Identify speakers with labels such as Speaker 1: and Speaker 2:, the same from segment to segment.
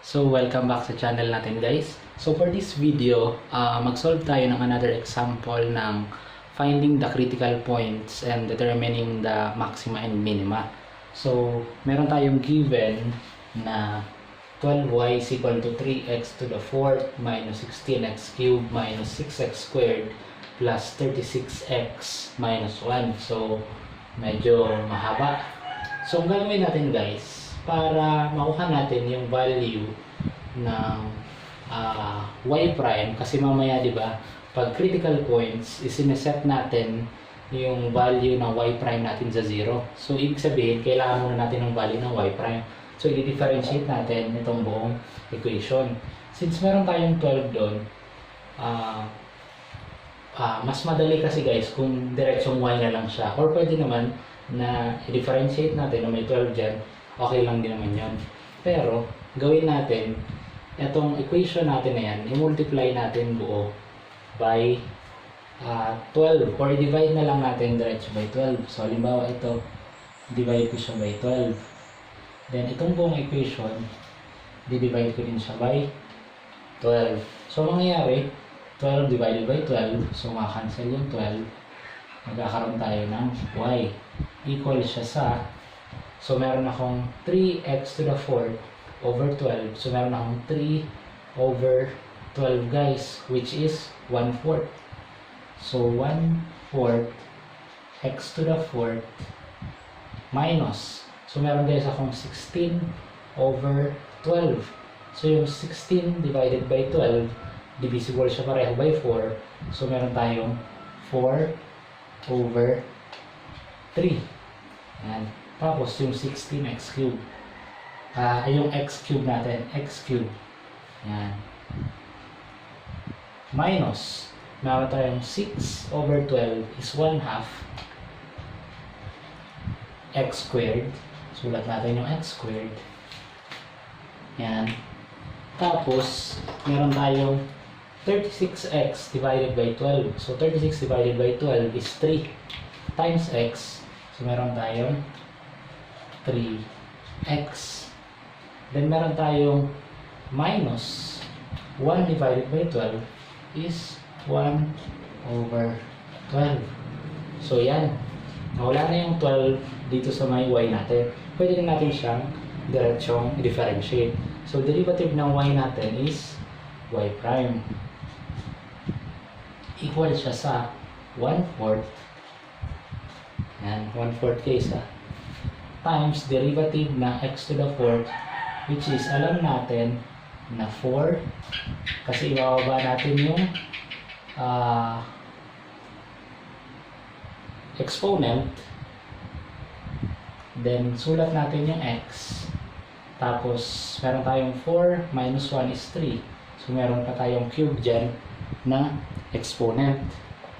Speaker 1: So, welcome back sa channel natin guys. So, for this video, mag-solve tayo ng another example ng finding the critical points and determining the maxima and minima. So, meron tayong given na 12y is equal to 3x to the 4th minus 16x cubed minus 6x squared plus 36x minus 1. So, medyo mahaba. So, ang gagawin natin guys, para makuha natin yung value ng y prime, kasi mamaya di ba pag critical points isineset natin yung value ng y prime natin sa 0. So ibig sabihin kailangan muna natin ng value ng y prime. So i-differentiate natin itong buong equation. Since meron tayong 12 doon, mas madali kasi guys kung diretsong y na lang siya, or pwede naman na i-differentiate natin na may 12 dyan. Okay lang din naman yun. Pero, gawin natin, itong equation natin na yan, i-multiply natin buo by 12. Or i-divide na lang natin diretso by 12. So, halimbawa ito, divide ko siya by 12. Then, itong buong equation, di-divide ko din siya by 12. So, mangyayari, 12 divided by 12. So, makancel yung 12. Magkakaroon tayo ng y. Equal siya sa, so meron akong 3x to the 4th over 12. So meron akong 3 over 12 guys, which is 1/4. So 1/4 x to the 4th minus, so meron guys akong 16 over 12. So yung 16 divided by 12, divisible siya pareho by 4. So meron tayong 4 over 3. Yan. Tapos yung 16x cube. Yung x cube natin, x cube. Yan. Minus, meron tayong 6 over 12 is 1/2 x squared. Sulat natin yung x squared. Yan. Tapos, meron tayong 36x divided by 12. So, 36 divided by 12 is 3 times x. So, meron tayong 3x. Then, meron tayong minus 1 divided by 12 is 1 over 12. So, yan. Nawala na yung 12 dito sa may y natin. Pwede din natin siyang diretsong differentiate. So, derivative ng y natin is y prime. Equal siya sa 1/4. Yan, 1/4 case times derivative ng x to the 4th, which is alam natin na 4 kasi ibababa natin yung exponent, then sulat natin yung x, tapos meron tayong 4 minus 1 is 3, so meron pa tayong cube dyan na exponent,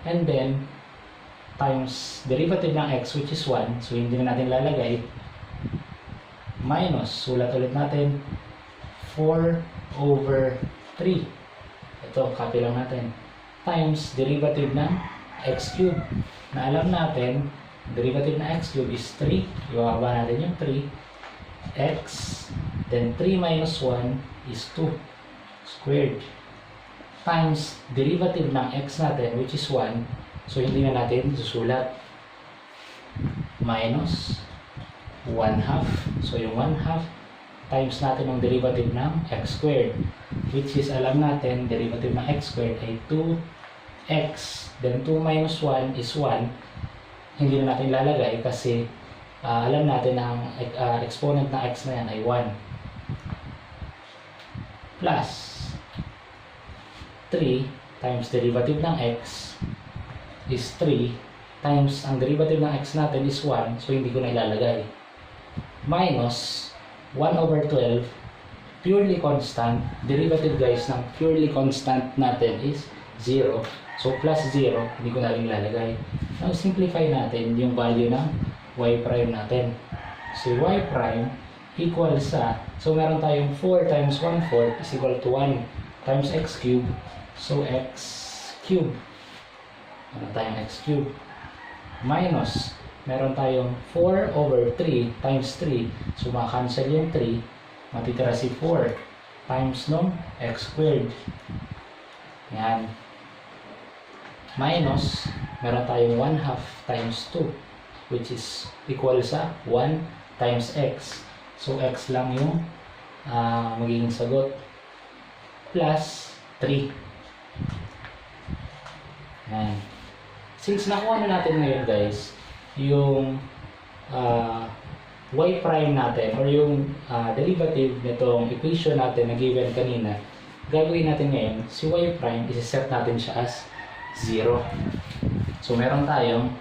Speaker 1: and then times derivative ng x, which is 1, so hindi na natin lalagay, minus, sulat ulit natin 4 over 3, ito, copy lang natin, times derivative ng x cube, na alam natin derivative ng x cube is 3, ibababa natin yung 3, x, then 3 minus 1 is 2 squared, times derivative ng x natin, which is 1, so hindi na natin susulat, minus 1/2. So yung 1/2 times natin ang derivative ng x squared, which is alam natin derivative ng x squared ay 2x, then 2 minus 1 is 1. Hindi na natin lalagay kasi alam natin ang exponent ng x na yan ay 1, plus 3 times derivative ng x is 3 times ang derivative ng x natin is 1, so hindi ko na ilalagay, minus 1 over 12 purely constant, derivative guys ng purely constant natin is 0, so plus 0, hindi ko na rin ilalagay. Now simplify natin yung value ng y prime natin. So y prime equal sa, so meron tayong 4 times 1/4 is equal to 1 times x cube, so x cube, meron tayong x cube, minus, meron tayong 4 over 3 times 3, so makancel yung 3, matitira si 4, times nung x squared. Yan. Minus, meron tayong 1/2 times 2, which is equal sa 1 times x. So, x lang yung magiging sagot. Plus 3. Yan. Since nakuha na natin ngayon guys, yung y prime natin or yung derivative nitong equation natin na given kanina, gagawin natin ngayon, si y prime, isi-set natin siya as 0. So, meron tayong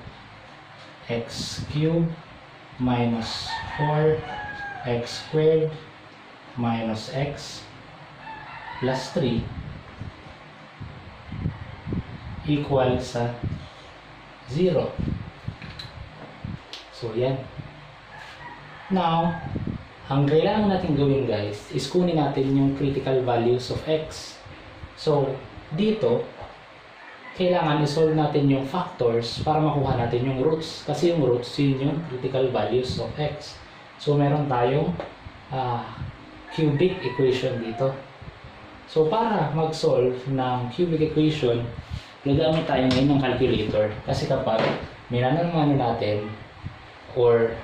Speaker 1: x cubed minus 4x squared minus x plus 3 equal sa 0. So, yan. Now, ang kailangan natin gawin guys is kunin natin yung critical values of x. So, dito, kailangan isolve natin yung factors para makuha natin yung roots. Kasi yung roots, yun yung critical values of x. So, meron tayong cubic equation dito. So, para mag-solve ng cubic equation, gagamit tayo ngayon ng calculator. Kasi kapag minanamano natin, or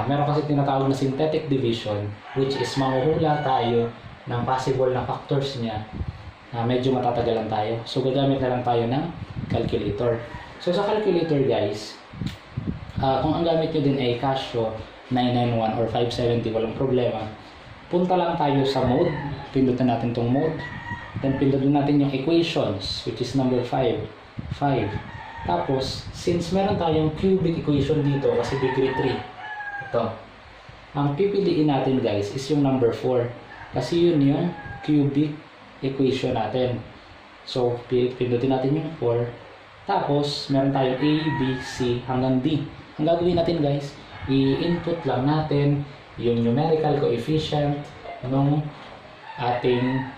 Speaker 1: meron kasi tinatawag na synthetic division, which is mahuhula tayo ng possible na factors niya, medyo matatagalan tayo. So, gagamit na lang tayo ng calculator. So, sa calculator guys, kung ang gamit nyo din ay Casio 991 or 570, walang problema. Punta lang tayo sa mode. Pindutin natin tong mode. Then, pindutin natin yung equations, which is number 5. Tapos, since meron tayong cubic equation dito, kasi degree 3, ito. Ang pipiliin natin guys is yung number 4. Kasi yun yung cubic equation natin. So, pindutin natin yung 4. Tapos, meron tayong A, B, C hanggang D. Ang gagawin natin guys, i-input lang natin yung numerical coefficient ng ating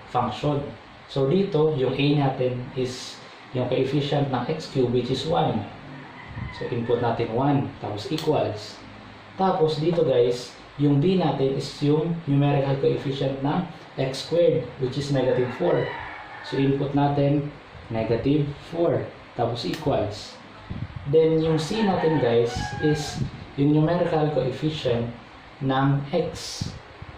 Speaker 1: function. So, dito, yung A natin is yung coefficient ng x cube, which is 1. So, input natin 1, tapos equals. Tapos, dito guys, yung B natin is yung numerical coefficient ng x squared, which is negative 4. So, input natin negative 4, tapos equals. Then, yung C natin guys is yung numerical coefficient ng x,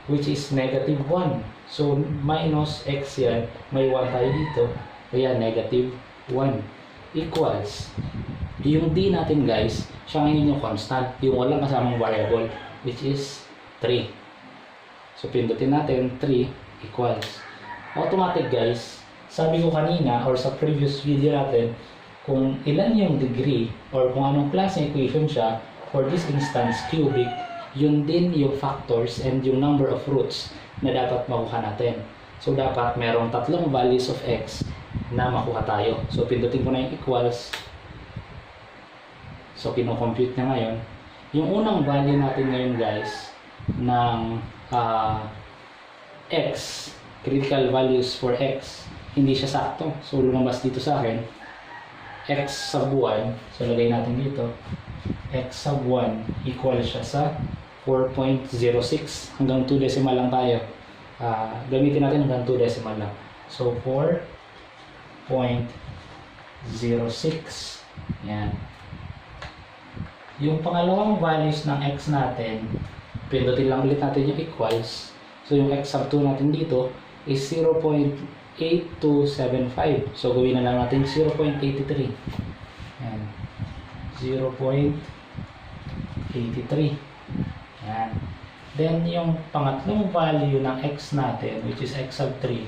Speaker 1: which is negative 1. So, minus x yan, may 1 tayo dito, kaya negative 1 equals. Yung D natin guys, siya ngayon yung constant, yung walang kasamang variable, which is 3. So, pindutin natin 3 equals. Automatic guys, sabi ko kanina or sa previous video natin, kung ilan yung degree or kung anong klase equation siya, for this instance cubic, yun din yung factors and yung number of roots na dapat makuha natin. So, dapat merong tatlong values of x na makuha tayo. So, pindutin ko na yung equals. So, kino-compute na ngayon. Yung unang value natin ngayon guys ng x, critical values for x, hindi siya sakto. So, lumabas dito sa akin, x sub 1, so lagay natin dito, x sub 1 equal siya sa 4.06. Hanggang 2 decimal lang tayo. Gamitin natin hanggang 2 decimal lang. So, 4.06. Yan. Yung pangalawang values ng x natin, pindutin lang ulit natin yung equals. So, yung x sub 2 natin dito is 0.8275. So, gawin na lang natin 0.83. Yan. 0.83. Yan. Then, yung pangatlong value ng x natin, which is x sub 3,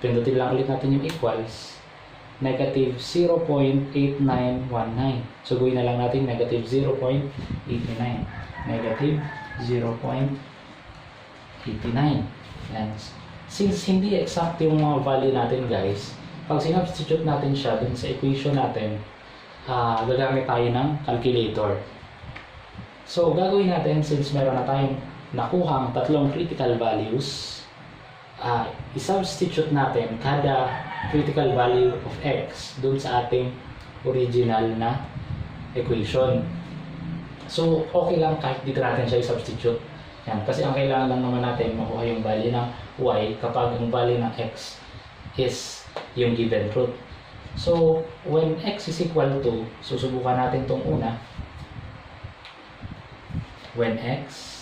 Speaker 1: pindutin lang ulit natin yung equals. Negative 0.8919. So, gawin na lang natin negative 0.89. Negative 0.89. Yan. Since hindi exact yung mga value natin guys, pag sinubstitute natin siya dun sa equation natin, gagamit tayo ng calculator. So, gagawin natin, since meron na tayong nakuhang tatlong critical values, i-substitute natin kada critical value of x dun sa ating original na equation. So, okay lang kahit dito natin siya i-substitute. Yan, kasi ang kailangan lang naman natin makuha yung value ng y kapag ang value ng x is yung given truth. So, when x is equal to, susubukan natin itong una. When x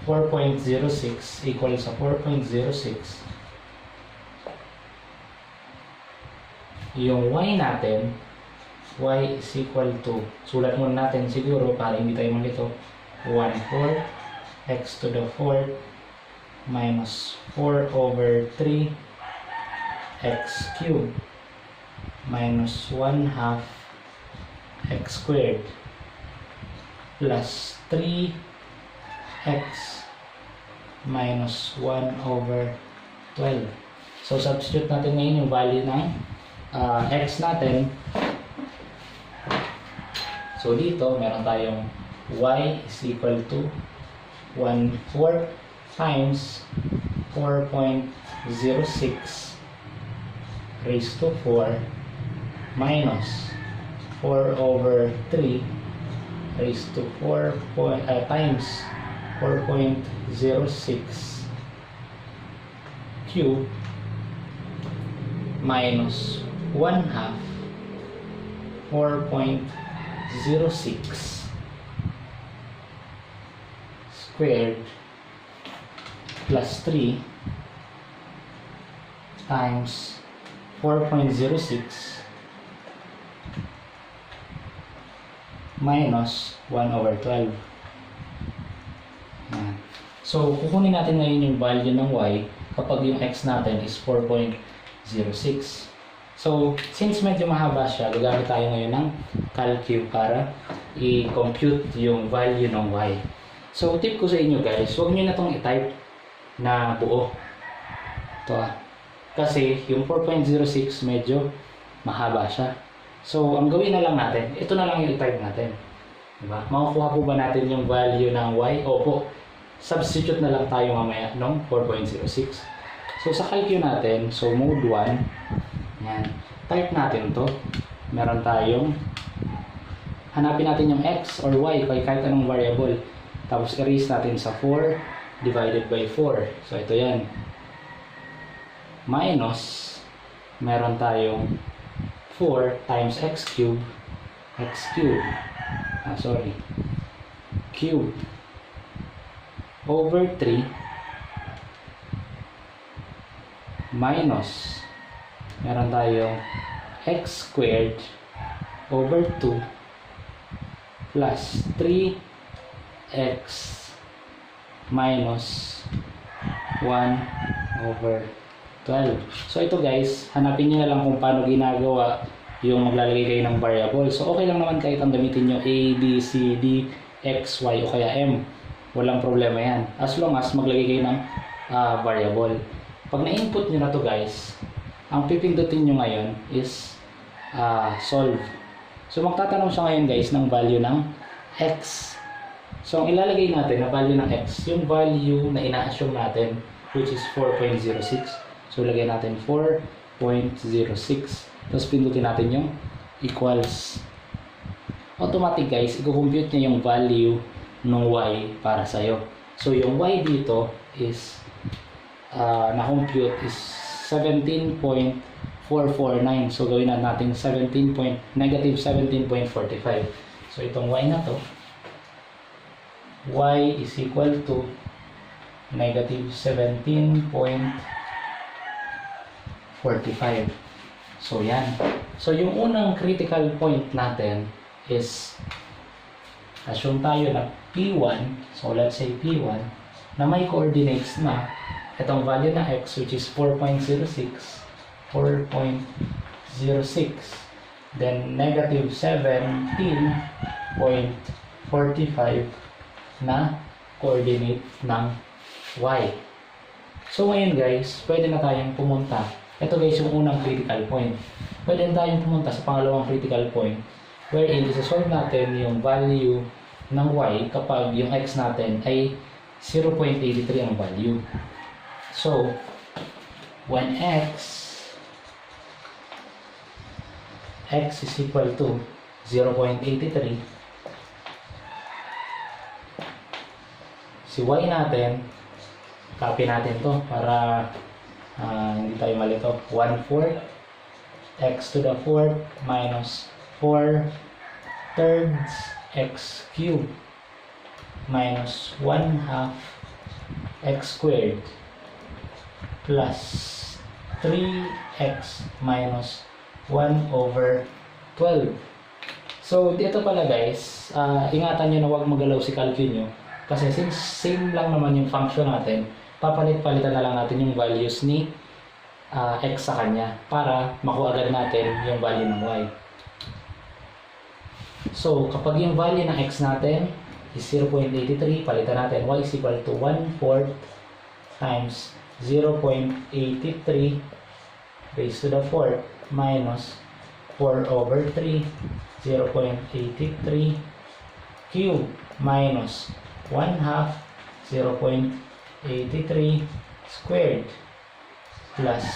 Speaker 1: 4.06 equals sa 4.06, yung y natin, y is equal to, sulat muna natin siguro para hindi tayo malito, 1/4 x to the 4th minus 4 over 3 x cubed minus 1/2 x squared plus 3x minus 1 over 12. So, substitute natin ngayon yung value ng x natin. So, dito, meron tayong y is equal to 1/4 times 4.06 raised to 4 minus 4 over 3 raised to 4 times 4.06 cube minus 1/2 4.06 squared plus 3 times 4.06 minus 1 over 12. Yan. So, kukunin natin ngayon yung value ng y kapag yung x natin is 4.06. So, since medyo mahaba siya, gagamit tayo ngayon ng calcu para i-compute yung value ng y. So, tip ko sa inyo guys, huwag nyo na itong i-type na buo. Ito Kasi yung 4.06 medyo mahaba siya. So, ang gawin na lang natin, ito na lang yung i-type natin. Diba? Makukuha po ba natin yung value ng y? Opo. Substitute na lang tayo mamaya ng 4.06. So, sa calcu natin, so mode 1, yan. Type natin to. Meron tayong, hanapin natin yung x or y, kahit anong variable. Tapos, erase natin sa 4 divided by 4. So, ito yan. Minus, meron tayong 4 times x cube, cube over 3 minus meron tayong x squared over 2 plus 3x minus 1 over 12. So ito guys, hanapin nyo na lang kung paano ginagawa yung maglalagay kayo ng variable. So okay lang naman kahit ang gamitin nyo A, B, C, D, X, Y o kaya M. Walang problema yan. As long as maglagay kayo ng variable. Pag na-input nyo na to guys, ang pipindutin nyo ngayon is solve. So magtatanong siya ngayon guys ng value ng X. So ang ilalagay natin na value ng X, yung value na ina-assume natin which is 4.06. So lagay natin 4.06. Tapos pindutin natin yung equals. Automatic guys, i-compute niya yung value ng y para sa'yo. So yung y dito is na-compute is 17.449. So gawin natin negative 17.45. So itong y na to, y is equal to negative 17.45. So yan. So yung unang critical point natin is assume tayo na P1, so let's say P1 na may coordinates na itong value ng x which is 4.06, then negative 17.45 na coordinate ng y. So ngayon guys, pwede na tayong pumunta. Ito guys yung unang critical point. Pwede na tayong pumunta sa pangalawang critical point wherein isa-solve natin yung value ng y kapag yung x natin ay 0.83 ang value. So, when x is equal to 0.83, Si y natin, copy natin to para hindi tayo malito. 1/4 x to the 4th minus 4/3 x cubed minus 1/2 x squared plus 3x minus 1/12. So, dito pala guys, ingatan nyo na huwag magalaw si calcul nyo. Kasi since same lang naman yung function natin, papalit-palitan na lang natin yung values ni x sa kanya para makuha agad natin yung value ng y. So, kapag yung value ng x natin is 0.83, palitan natin y is equal to 1/4 times 0.83 raised to the 4th minus 4/3, 0.83 cube minus 1/2, 0.83 squared plus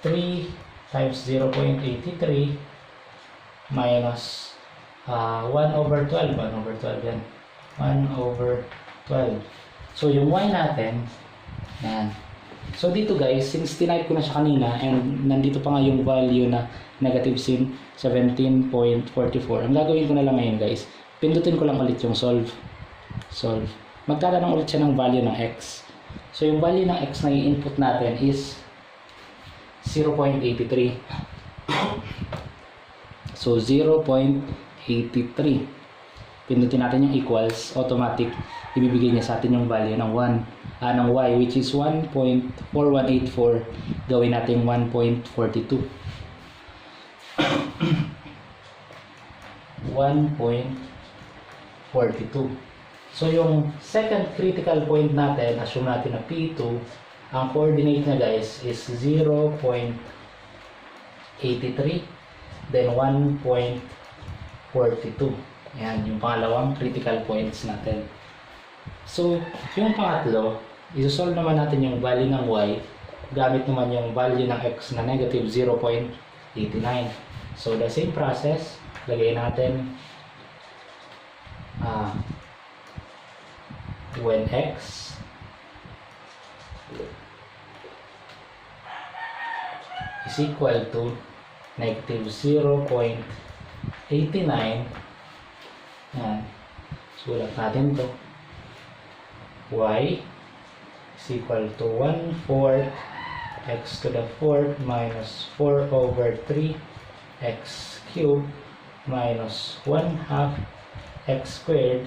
Speaker 1: 3 times 0.83 minus 1/12. 1/12 yan. 1/12. So, yung y natin, yan. So, dito guys, since tinype ko na siya kanina and nandito pa nga yung value na negative 17.44, ang gagawin ko na lang ngayon guys, pindutin ko lang ulit yung solve. Solve. Magtatanong ulit siya ng value ng x. So, yung value ng x na i-input natin is 0.83. So, 0.83. Pindutin natin yung equals, automatic, ibibigay niya sa atin yung value ng ng y, which is 1.4184. Gawin natin 1.42. 1.42. So, yung second critical point natin, assume natin na P2, ang coordinate niya guys is 0.83, then 1.42. Yan, yung pangalawang critical points natin. So, yung pangatlo, isosolve naman natin yung value ng y, gamit naman yung value ng x na negative 0.89. So, the same process, lagay natin when x is equal to negative 0.89, yan, sulat natin to, y is equal to 1/4 x to the 4th minus 4/3 x cubed minus 1/2 x squared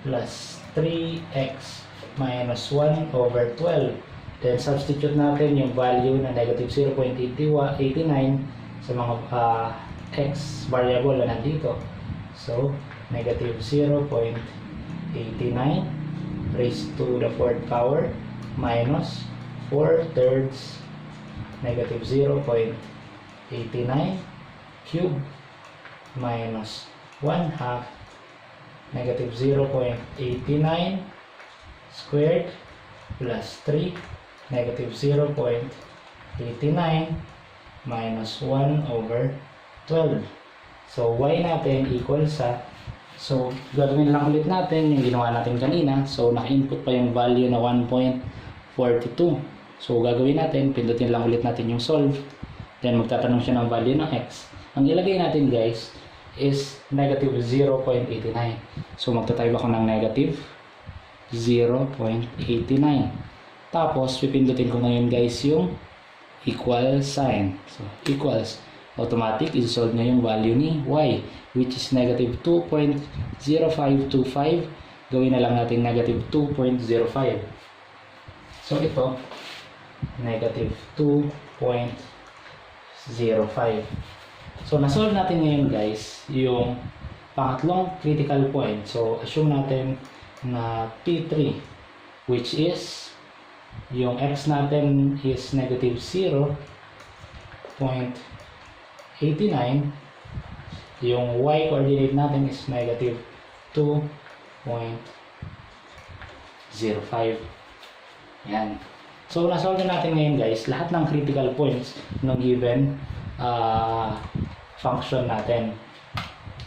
Speaker 1: plus 3x minus 1/12. Then substitute natin yung value na negative 0.89 sa mga x variable na nandito. So, negative 0.89 raised to the 4th power minus 4/3 negative 0.89 cube minus 1/2 negative 0.89 squared plus 3 negative 0.89 minus 1/12. So, y natin equals sa, so, gagawin lang ulit natin yung ginawa natin kanina. So, naka-input pa yung value na 1.42. So, gagawin natin, pindutin lang ulit natin yung solve. Then, magtatanong siya ng value ng x. Ang ilagay natin guys is negative 0.89. So, magta-type ako ng negative 0.89. Tapos, pipindutin ko ngayon guys yung equal sign. So, equals. Automatic, isolve niya yung value ni y, which is negative 2.0525. Gawin na lang natin negative 2.05. So, ito, negative 2.05. So, nasolve natin ngayon guys yung pangatlong critical point. So, assume natin na P3, which is yung x natin is negative 0.89, yung y coordinate natin is negative 2.05. Yan. So, nasolve na natin ngayon guys lahat ng critical points ng given function natin.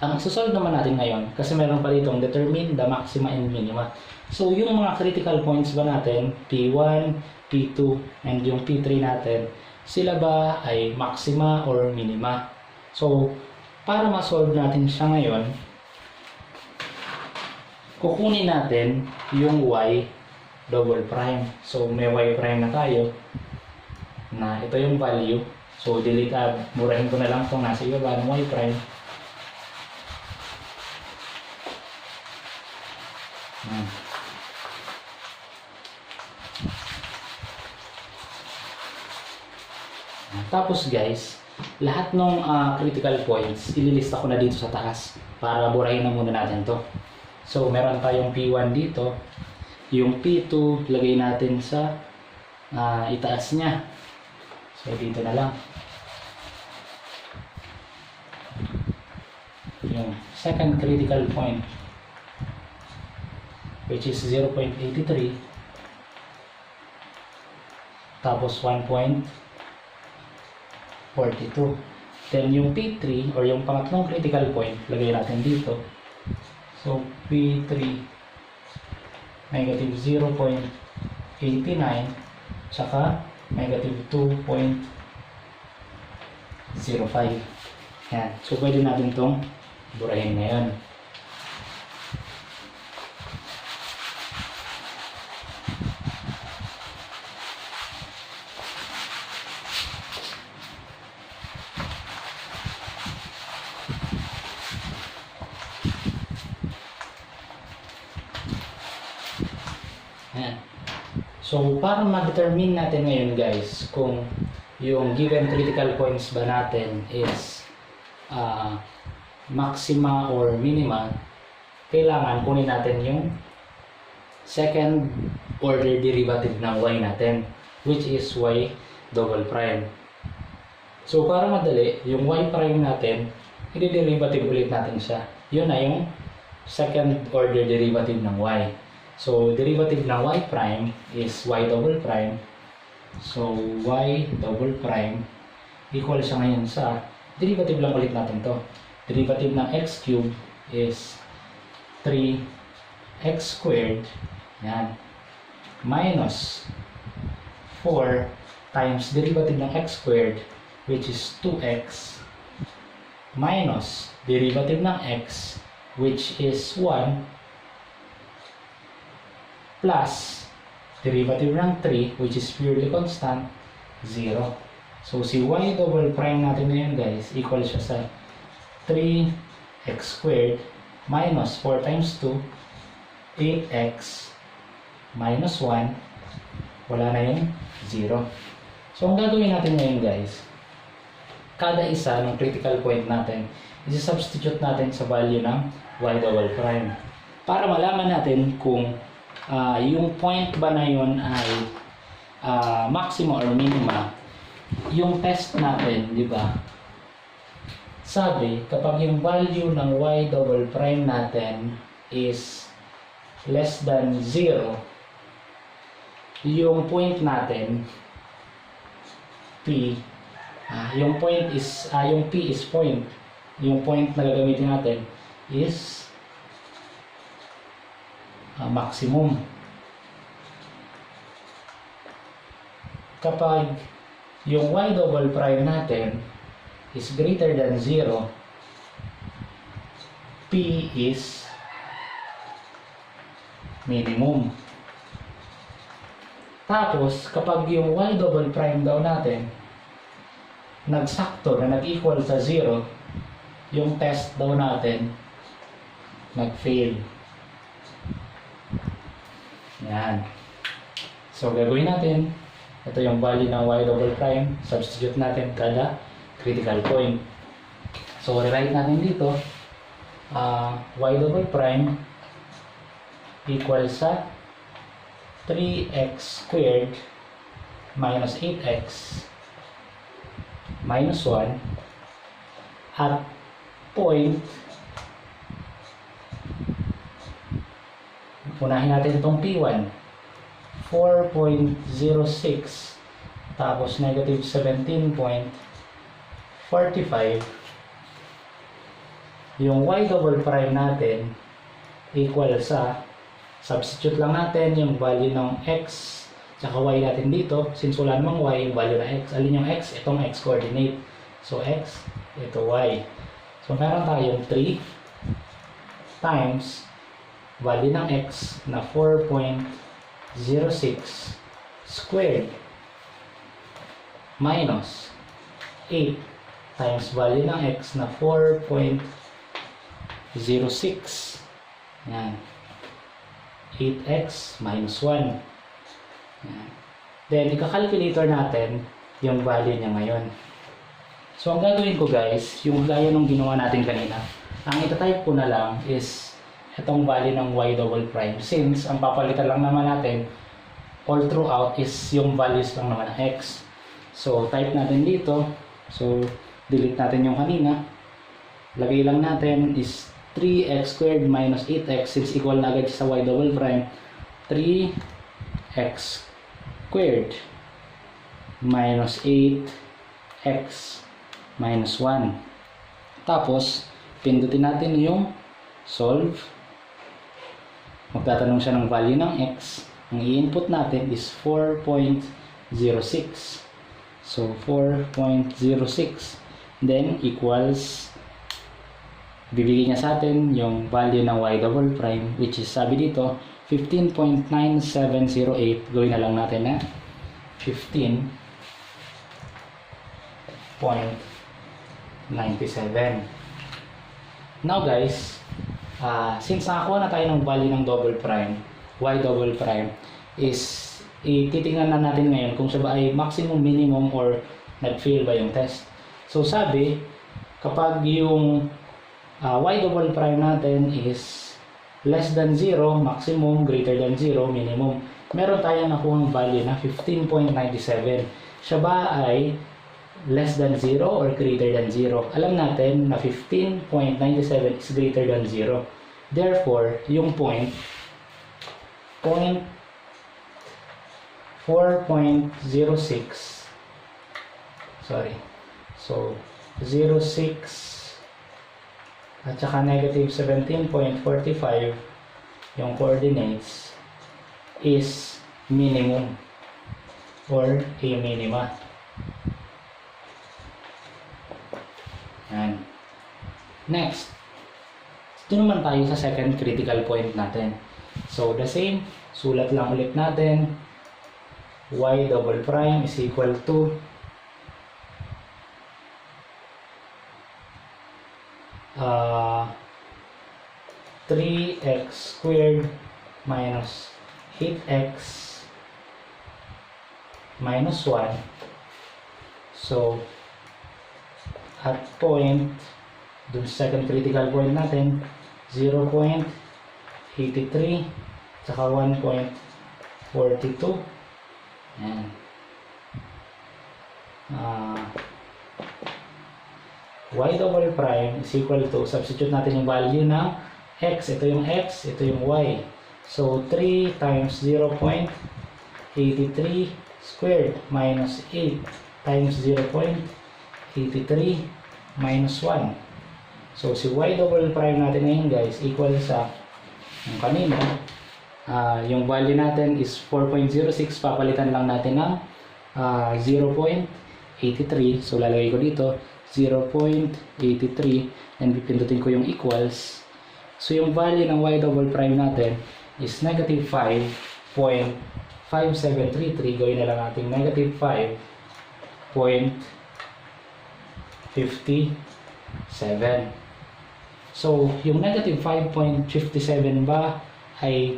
Speaker 1: Ang susolve naman natin ngayon, kasi meron pa ditong determine the maxima and minima. So, yung mga critical points ba natin, P1, P2, and yung P3 natin, sila ba ay maxima or minima? So, para ma-solve natin siya ngayon, kukunin natin yung y double prime. So, may y prime na tayo, na ito yung value. So, delete, murahin ko na lang kung nasa ibaba ng y prime. Tapos guys, lahat ng critical points, ililista ko na dito sa taas para burahin na muna natin to. So, meron tayong P1 dito. Yung P2, lagay natin sa itaas niya. So, dito na lang. Yung second critical point, which is 0.83. Tapos 1.42. Then yung P3 or yung pangatlong critical point, lagay natin dito. So P3 negative 0.89 tsaka negative 2.05. Yan. So pwede natin itong burahin ngayon. Ayan. So, para ma-determine natin ngayon guys kung yung given critical points ba natin is maxima or minima, kailangan kunin natin yung second order derivative ng y natin, which is y double prime. So, para madali, yung y prime natin, i-derivative ulit natin siya. Yun na yung second order derivative ng y. So, derivative ng y prime is y double prime. So, y double prime equal siya ngayon sa, derivative lang ulit natin to. Derivative ng x cubed is 3x squared, yan, minus 4 times derivative ng x squared, which is 2x, minus derivative ng x, which is 1, plus derivative ng 3, which is purely constant, 0. So, si y double prime natin ngayon guys, equal siya sa 3x squared minus 4 times 2, 8x minus 1, wala na yung 0. So, ang gagawin natin ngayon guys, kada isa ng critical point natin, i-substitute natin sa value ng y double prime. Para malaman natin kung yung point ba na yun ay maxima or minima, yung test natin, di ba? Sabi, kapag yung value ng y double prime natin is less than 0, yung point natin, P, yung point is, yung P is point. Yung point na gagamitin natin is maximum. Kapag yung y double prime natin is greater than 0, P is minimum. Tapos, kapag yung y double prime daw natin nagsakto na nag-equal sa 0, yung test daw natin nag-fail. Yan. So, gagawin natin, ito yung value ng y double prime, substitute natin kada critical point. So, rewrite natin dito, y double prime equals sa 3x squared minus 8x minus 1 at point, unahin natin itong P1, 4.06 tapos negative 17.45 yung y double prime natin equal sa, substitute lang natin yung value ng x tsaka y natin dito. Since wala namang y, yung value ng x. Alin yung x? Itong x coordinate. So x, ito y. So meron tayong 3 times value ng x na 4.06 squared minus 8 times value ng x na 4.06. Yan. 8x minus 1. Yan. Then, ika-calculator natin yung value niya ngayon. So, ang gagawin ko guys, yung gaya nung ginawa natin kanina, ang itatype ko na lang is itong value ng y double prime. Since, ang papalitan lang naman natin all throughout is yung values lang naman ng x. So, type natin dito. So, delete natin yung kanina. Lagay lang natin is 3x squared minus 8x since equal na agad sa y double prime. 3x squared minus 8x minus 1. Tapos, pindutin natin yung solve. Magtatanong siya ng value ng x. Ang i-input natin is 4.06. So, 4.06. Then, equals, bibigyan niya sa atin yung value ng y double prime, which is, sabi dito, 15.9708. Gawin na lang natin na 15.97. Now guys, since nakakuha na tayo ng value ng double prime, y double prime, is titingnan na natin ngayon kung siya ba ay maximum, minimum, or nag-fail ba yung test. So sabi, kapag yung y double prime natin is less than 0, maximum, greater than 0, minimum, meron tayong nakuhang value na 15.97. Siya ba ay less than 0 or greater than 0? Alam natin na 15.97 is greater than 0. Therefore, yung point 4.06, sorry, so 06 at saka negative 17.45 yung coordinates is minimum or a minima. Yan. Next, ito naman tayo sa second critical point natin. So the same, sulat lang ulit natin, y double prime is equal to 3x squared minus 8x minus 1. So, at point, dun sa second critical point natin, 0.83 tsaka 1.42. Yan. Y double prime is equal to, substitute natin yung value ng x. Ito yung x, ito yung y. So, 3 times 0.83 squared minus 8 times 0.83 minus 1. So, si y double prime natin ngayon guys, equal sa yung kanina. Yung value natin is 4.06. Papalitan lang natin ng 0.83. So, lalagay ko dito 0.83 and pipindutin ko yung equals. So, yung value ng y double prime natin is negative 5.5733. Gawin na lang natin negative 5.57. So, yung negative 5.57 ba ay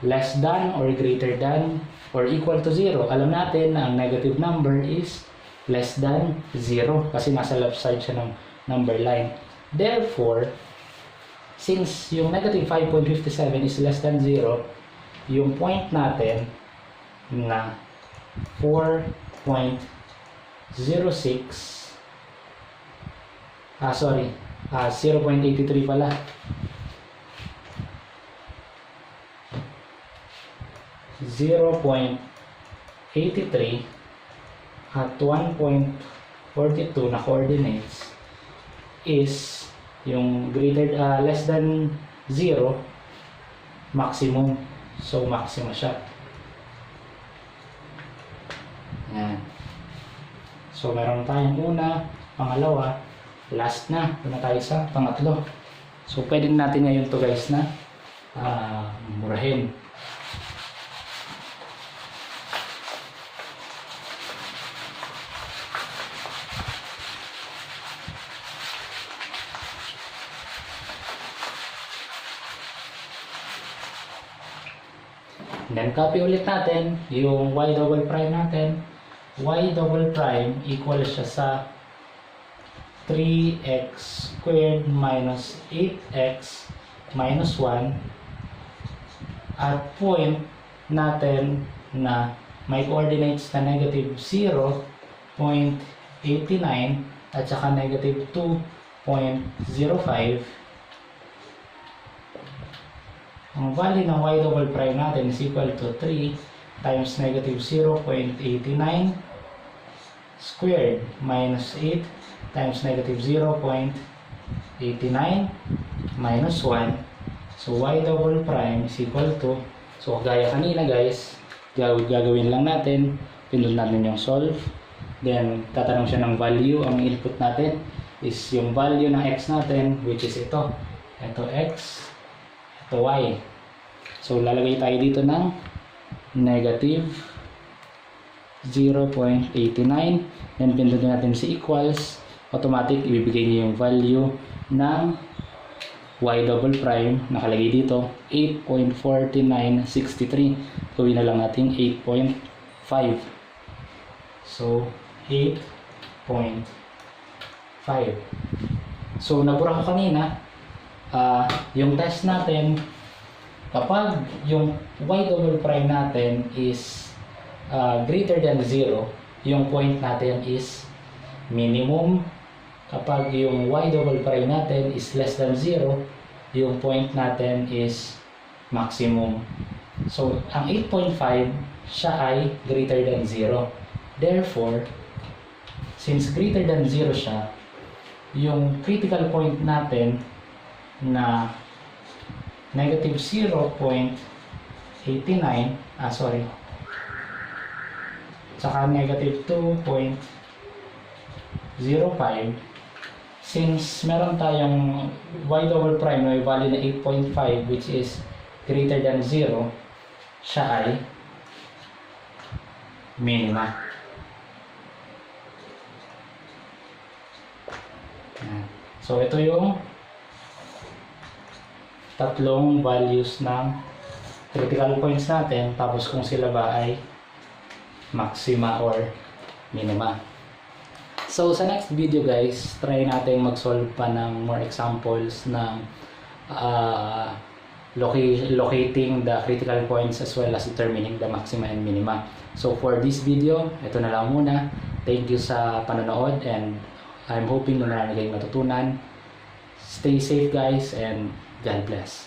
Speaker 1: less than or greater than or equal to 0? Alam natin na ang negative number is less than 0 kasi nasa left side siya ng number line. Therefore, since yung negative 5.57 is less than 0, yung point natin na 4.06 0.83 pala. 0.83 at 1.42 na coordinates is Yung less than 0, maximum. So, maxima siya. Yan. So, meron tayong una, pangalawa, last na. Doon na tayo sa pangatlo. So, pwede natin ngayon to guys na murahin. Then, copy ulit natin yung y double prime natin. Y double prime equal siya sa 3x squared minus 8x minus 1 at point natin na may coordinates na negative 0, 0.89 at saka negative 2.05. Ang value ng y double prime natin is equal to 3 times negative 0.89 squared minus 8 times negative 0.89 minus 1. So, y double prime is equal to, so gaya kanina guys, gagawin lang natin, pindot natin yung solve. Then, tatanong siya ng value. Ang input natin is yung value ng x natin, which is ito. Ito x, ito y. So, lalagay tayo dito ng negative 0.89. Then, pindutin natin si equals. Automatic, ibibigay niya yung value ng y double prime. Nakalagay dito, 8.4963. Gawin na lang natin 8.5. So, 8.5. So, nabura ko kanina. Yung test natin, kapag yung y double prime natin is greater than 0, yung point natin is minimum. Kapag yung y double prime natin is less than 0, yung point natin is maximum. So, ang 8.5, siya ay greater than 0. Therefore, since greater than 0 siya, yung critical point natin na negative 0.89, saka negative 2.05, since meron tayong y double prime na may value na 8.5 which is greater than 0, siya ay minima. So, ito yung tatlong values ng critical points natin, tapos kung sila ba ay maxima or minima. So, sa next video guys, try natin mag-solve pa ng more examples ng locating the critical points as well as determining the maxima and minima. So, for this video, ito na lang muna. Thank you sa panonood and I'm hoping na marami kayong matutunan. Stay safe guys and God bless.